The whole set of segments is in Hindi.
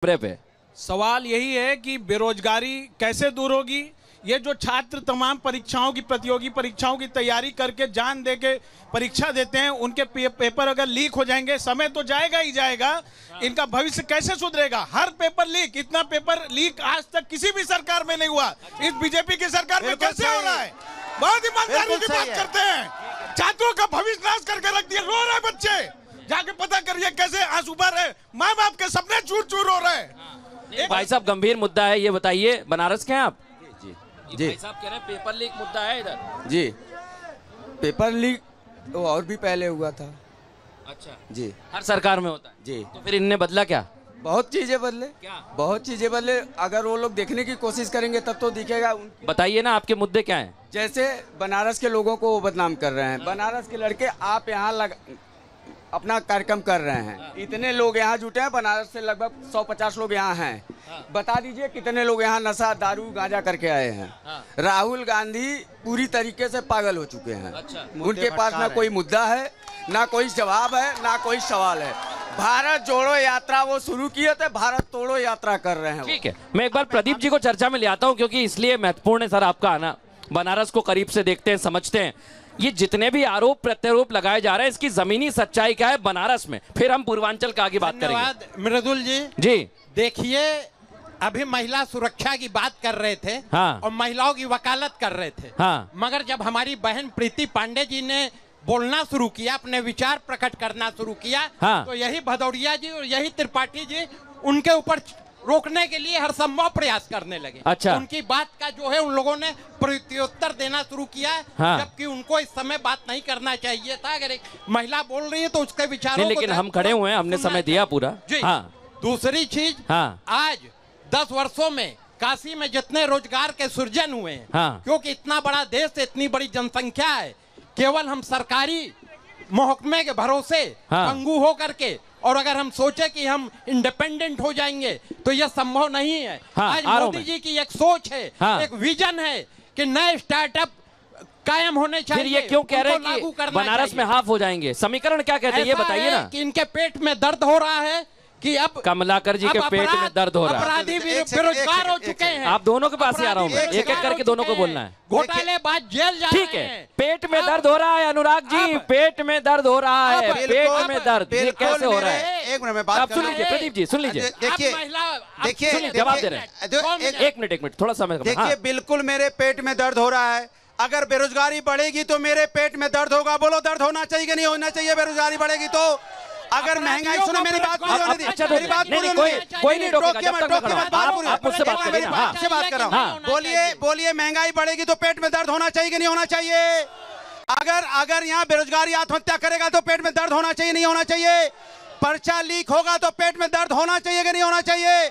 पे सवाल यही है कि बेरोजगारी कैसे दूर होगी। ये जो छात्र तमाम परीक्षाओं की, प्रतियोगी परीक्षाओं की तैयारी करके जान दे के परीक्षा देते हैं, उनके पेपर अगर लीक हो जाएंगे, समय तो जाएगा ही जाएगा, इनका भविष्य कैसे सुधरेगा। हर पेपर लीक, इतना पेपर लीक आज तक किसी भी सरकार में नहीं हुआ, इस बीजेपी की सरकार में कैसे हो रहा है। बहुत ईमानदारी की बात करते हैं, छात्रों का भविष्य नाश करके रख दिया। रो रहे बच्चे, जाके पता करिए कैसे आंसू बह रहे, माँ बाप के सपने चूर चूर हो रहे हैं। भाई साहब गंभीर मुद्दा है, ये बताइए, बनारस के हैं आप? जी भाई साहब कह रहे हैं पेपर लीक मुद्दा है इधर। जी, पेपर लीक तो और भी पहले हुआ था। अच्छा जी, हर सरकार में होता है जी। तो फिर इनने बदला क्या? बहुत चीजें बदले, क्या? बहुत चीजें बदले। अगर वो लोग देखने की कोशिश करेंगे तब तो दिखेगा। बताइए ना, आपके मुद्दे क्या हैं? जैसे बनारस के लोगों को वो बदनाम कर रहे हैं। बनारस के लड़के आप यहाँ अपना कार्यक्रम कर रहे हैं, इतने लोग यहाँ जुटे हैं। बनारस से लगभग 150 लोग यहाँ हैं। बता दीजिए कितने लोग यहाँ नशा दारू गांजा करके आए हैं। राहुल गांधी पूरी तरीके से पागल हो चुके हैं। उनके पास ना कोई मुद्दा है, ना कोई जवाब है, ना कोई सवाल है। भारत जोड़ो यात्रा वो शुरू किए थे, भारत तोड़ो यात्रा कर रहे हैं। ठीक है, मैं एक बार प्रदीप जी को चर्चा में ले आता हूँ, क्योंकि इसलिए महत्वपूर्ण है सर आपका आना। बनारस को करीब से देखते हैं, समझते हैं ये जितने भी आरोप प्रत्यारोप लगाए जा रहे हैं, इसकी जमीनी सच्चाई क्या है बनारस में, फिर हम पूर्वांचल का आगे बात करेंगे। मृदुल जी, जी देखिए, अभी महिला सुरक्षा की बात कर रहे थे। हाँ। और महिलाओं की वकालत कर रहे थे। हाँ। मगर जब हमारी बहन प्रीति पांडे जी ने बोलना शुरू किया, अपने विचार प्रकट करना शुरू किया, हाँ। तो यही भदौरिया जी और यही त्रिपाठी जी उनके ऊपर रोकने के लिए हर संभव प्रयास करने लगे। अच्छा। उनकी बात का जो है उन लोगों ने प्रत्युत्तर देना शुरू किया। हाँ। जबकि उनको इस समय बात नहीं करना चाहिए था। अगर एक महिला बोल रही है तो उसके विचारों नहीं, लेकिन हम खड़े हुए हैं, हमने समय दिया पूरा। जी। हाँ। दूसरी चीज, हाँ। आज 10 वर्षों में काशी में जितने रोजगार के सृजन हुए हैं, हाँ। क्योंकि इतना बड़ा देश, इतनी बड़ी जनसंख्या है, केवल हम सरकारी महकमे के भरोसे पंगु हो करके, और अगर हम सोचे कि हम इंडिपेंडेंट हो जाएंगे तो यह संभव नहीं है। हाँ, आज मोदी जी की एक सोच है, हाँ। एक विजन है कि नए स्टार्टअप कायम होने चाहिए। फिर ये क्यों कह रहे हैं कि बनारस में हाफ हो जाएंगे? समीकरण क्या कहते हैं ये बताइए ना। कि इनके पेट में दर्द हो रहा है कि अब कमलाकर जी के पेट में दर्द हो रहा है। अपराधी बेरोजगार हो चुके हैं। आप दोनों के पास ही आ रहा हूँ मैं, एक एक करके दोनों को बोलना है। घोटालेबाज जेल जा रहे हैं। ठीक है, पेट में दर्द हो रहा है अनुराग जी, पेट में दर्द हो रहा है, पेट में दर्द, ये कैसे हो रहा है? एक मिनट में बात आप सुन लीजिए प्रदीप जी, सुन लीजिए। देखिए जवाब दे रहे हैं। एक मिनट थोड़ा समय। देखिए, बिल्कुल मेरे पेट में दर्द हो रहा है। अगर बेरोजगारी बढ़ेगी तो मेरे पेट में दर्द होगा। बोलो, दर्द होना चाहिए कि नहीं होना चाहिए? बेरोजगारी बढ़ेगी तो अगर महंगाई, सुनो मेरी बात पूरी होने दीजिए। मेरी बात पूरी होने दीजिए। कोई नहीं रोकेगा जब तक आप मुझसे बात करिए ना। आपसे बात कर रहा हूँ। बोलिए, महंगाई बढ़ेगी तो पेट में दर्द होना चाहिए कि नहीं होना चाहिए? अगर यहाँ बेरोजगारी आत्महत्या करेगा तो पेट में दर्द होना चाहिए नहीं होना चाहिए? पर्चा लीक होगा तो पेट में दर्द होना चाहिए कि नहीं होना चाहिए?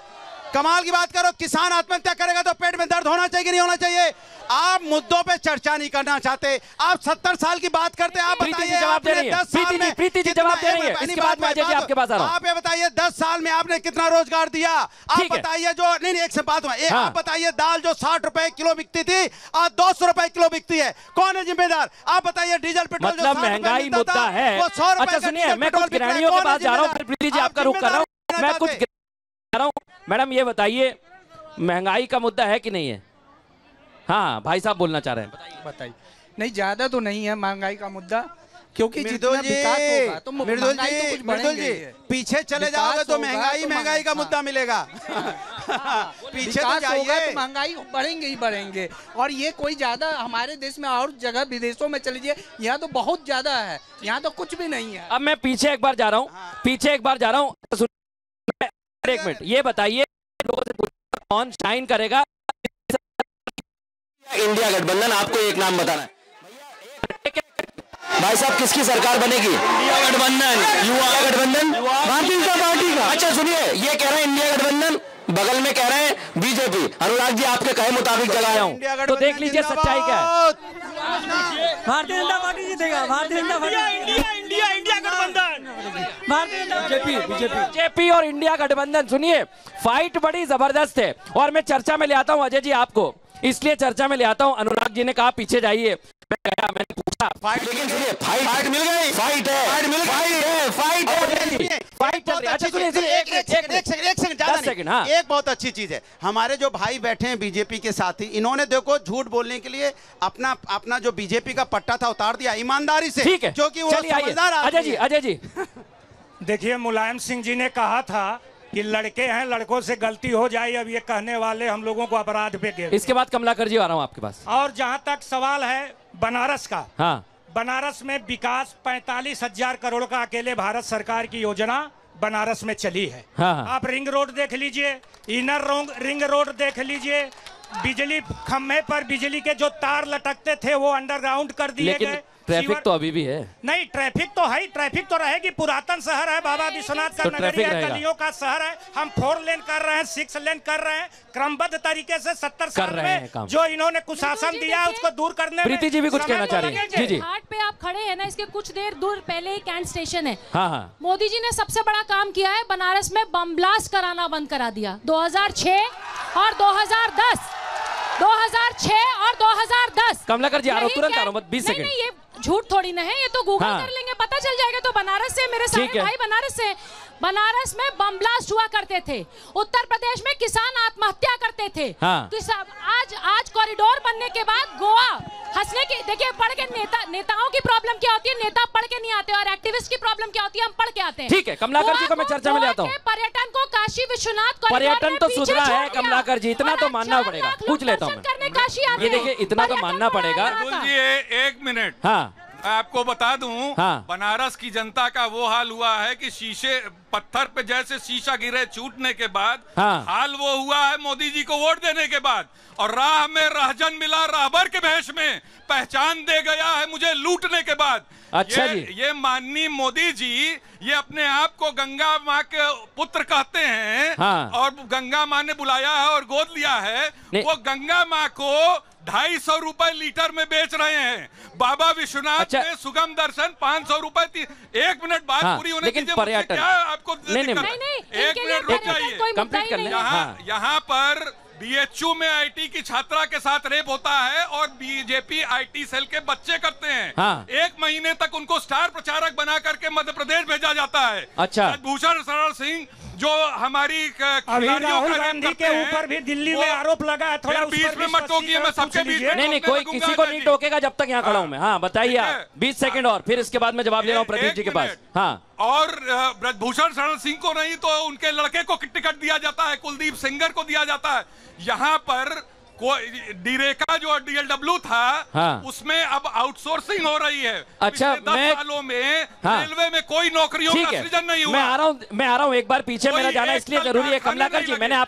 कमाल की बात करो, किसान आत्महत्या करेगा तो पेट में दर्द होना चाहिए कि नहीं होना चाहिए? आप मुद्दों पे चर्चा नहीं करना चाहते, आप 70 साल की बात करते हैं। आप बताइए, जवाब दे रही है प्रीति जी, जवाब दे रही है। इसके बाद मैं अजय जी आपके पास आ रहा हूं। आप ये बताइए, 10 साल में आपने कितना रोजगार दिया? आप बताइए। जो नहीं, एक से बात हुआ, आप बताइए, दाल जो 60 रुपए किलो बिकती थी आज 200 रुपए किलो बिकती है, कौन है जिम्मेदार? आप बताइए। डीजल पेट्रोल मतलब महंगाई मुद्दा है। अच्छा सुनिए, मैं कुछ गृहिणियों के पास जा रहा हूँ, फिर प्रीति जी आपका रुख कर रहा हूँ। मैं कुछ रहा हूँ। मैडम ये बताइए, महंगाई का मुद्दा है कि नहीं है? हाँ, भाई साहब बोलना चाह रहे हैं, बताइए। नहीं, ज्यादा तो नहीं है महंगाई का मुद्दा, क्योंकि जितना विकास होगा तो मृदुल जी पीछे चले जाओगे तो महंगाई का मुद्दा मिलेगा। पीछे तो जाइए तो महंगाई बढ़ेंगे ही बढ़ेंगे। और ये कोई ज्यादा हमारे देश में, और जगह विदेशों में चलीजिए, यहाँ तो बहुत ज्यादा है, यहाँ तो कुछ भी नहीं है। अब मैं पीछे एक बार जा रहा हूँ, एक मिनट, ये बताइए कौन शाइन करेगा? इंडिया गठबंधन, आपको एक नाम बताना है भाई साहब, किसकी सरकार बनेगी? इंडिया गठबंधन, युवा गठबंधन, भारतीय जनता पार्टी का। अच्छा सुनिए, ये कह रहे हैं इंडिया गठबंधन, बगल में कह रहे हैं बीजेपी। अनुराग जी आपके कहे मुताबिक चलाया हूँ, तो देख लीजिए सच्चाई क्या है। भारतीय जनता पार्टी जीतेगा, भारतीय जनता पार्टी, इंडिया गठबंधन, भारतीय बीजेपी और इंडिया गठबंधन। सुनिए, फाइट बड़ी जबरदस्त है, और मैं चर्चा में ले आता हूँ अजय जी आपको, इसलिए चर्चा में ले आता हूँ। अनुराग जी ने कहा पीछे जाइए, मैं गया, मैंने पूछा फाइट, लेकिन सुनिए फाइट मिल गई, फाइट है, फाइट चल रही है। अच्छा सुनिए एक सेकंड, हाँ, एक बहुत अच्छी चीज है, हमारे जो भाई बैठे हैं बीजेपी के साथी, इन्होंने देखो झूठ बोलने के लिए अपना जो बीजेपी का पट्टा था उतार दिया ईमानदारी से, ठीक है, जो कि वो समझदार आदमी है। अजय जी देखिए, मुलायम सिंह जी ने कहा था कि लड़के हैं, लड़कों से गलती हो जाए, अब ये कहने वाले हम लोगों को अपराध पे गिर। इसके बाद कमलाकर जी आ रहा हूं आपके पास। और जहां तक सवाल है बनारस का, हाँ, बनारस में विकास 45,000 करोड़ का अकेले भारत सरकार की योजना बनारस में चली है। हाँ। आप रिंग रोड देख लीजिए, इनर रिंग रोड देख लीजिए, बिजली खंभे पर बिजली के जो तार लटकते थे वो अंडरग्राउंड कर दिए गए। ट्रैफिक तो अभी भी है। नहीं, ट्रैफिक तो है, ट्रैफिक तो रहेगी, पुरातन शहर है, बाबा विश्वनाथ का तो नगरी है, गलियों का शहर है। हम 4 लेन कर रहे हैं, 6 लेन कर रहे हैं, क्रमबद्ध तरीके से 70 साल में जो इन्होंने कुशासन दिया उसको दूर करने में। प्रीति जी भी कुछ कहना चाह रही है। जी जी, घाट पे आप खड़े हैं ना, इसके कुछ देर दूर पहले ही कैंट स्टेशन है। हाँ हाँ, मोदी जी ने सबसे बड़ा काम किया है, बनारस में बम ब्लास्ट कराना बंद करा दिया। 2006 और 2010, 2006 और 2010। कमलाकर जी आ रहा हूं, तुरंत आ रहा हूं, 20 सेकंड। नहीं, ये झूठ थोड़ी ना है, ये तो गूगल हाँ, कर लेंगे, पता चल जाएगा। तो बनारस से मेरे सारे भाई बनारस से, बनारस में बम ब्लास्ट हुआ करते थे, उत्तर प्रदेश में किसान आत्महत्या करते थे। हाँ, आज कॉरिडोर बनने के बाद गोवा हंसने की, देखिए पढ़ के नेताओं की प्रॉब्लम क्या होती है, नेता पढ़ के नहीं आते, और एक्टिविस्ट की प्रॉब्लम क्या होती है, हम पढ़ के आते हैं। ठीक है, कमलाकर जी को मैं चर्चा में ले आता हूँ। पर्यटन को काशी विश्वनाथ पर्यटन तो सुधरा है कमलाकर जी, इतना तो मानना पड़ेगा। पूछ लेता हूँ मैं, देखिए इतना तो मानना पड़ेगा। एक मिनट, हाँ, आपको बता दूं, हाँ, बनारस की जनता का वो हाल हुआ है कि शीशे पत्थर पे जैसे शीशा गिरे छूटने के बाद, हाँ, हाल वो हुआ है मोदी जी को वोट देने के बाद। और राह में रहजन मिला राहबर के भेष में, पहचान दे गया है मुझे लूटने के बाद। अच्छा ये माननीय मोदी जी ये अपने आप को गंगा माँ के पुत्र कहते हैं, हाँ, और गंगा माँ ने बुलाया है और गोद लिया है। वो गंगा माँ को 250 रुपए लीटर में बेच रहे हैं। बाबा विश्वनाथ में सुगम दर्शन 500 रुपए। 1 मिनट बात पूरी होने लेकिन पर्यटन क्या आपको नहीं, 1 मिनट रुक जाइए, कंप्लीट कर लें। यहाँ पर बीएचयू में आईटी की छात्रा के साथ रेप होता है और बीजेपी आईटी सेल के बच्चे करते हैं। हाँ। 1 महीने तक उनको स्टार प्रचारक बना करके मध्य प्रदेश भेजा जाता है। अच्छा, भूषण शरण सिंह जो हमारी अभी राहुल गांधी के ऊपर भी दिल्ली में आरोप लगा है, थोड़ा बीच में मत टोकिए, मैं सबके बीच में नहीं, कोई किसी को नहीं टोकेगा जब तक यहाँ खड़ा हूँ मैं। हाँ बताइए आप, 20 सेकंड और फिर इसके बाद मैं जवाब ले रहा हूँ प्रदीप जी के पास। हाँ, और ब्रजभूषण शरण सिंह को नहीं तो उनके लड़के को टिकट दिया जाता है, कुलदीप सेंगर को दिया जाता है। यहाँ पर डीरेका जो डीएलडब्ल्यू था, हाँ, उसमें अब आउटसोर्सिंग हो रही है। अच्छा, 10 सालों में रेलवे में कोई नौकरियों का सृजन नहीं हुआ। मैं आ रहा हूँ एक बार पीछे, मेरा जाना इसलिए जरूरी है। कमलाकर जी, मैंने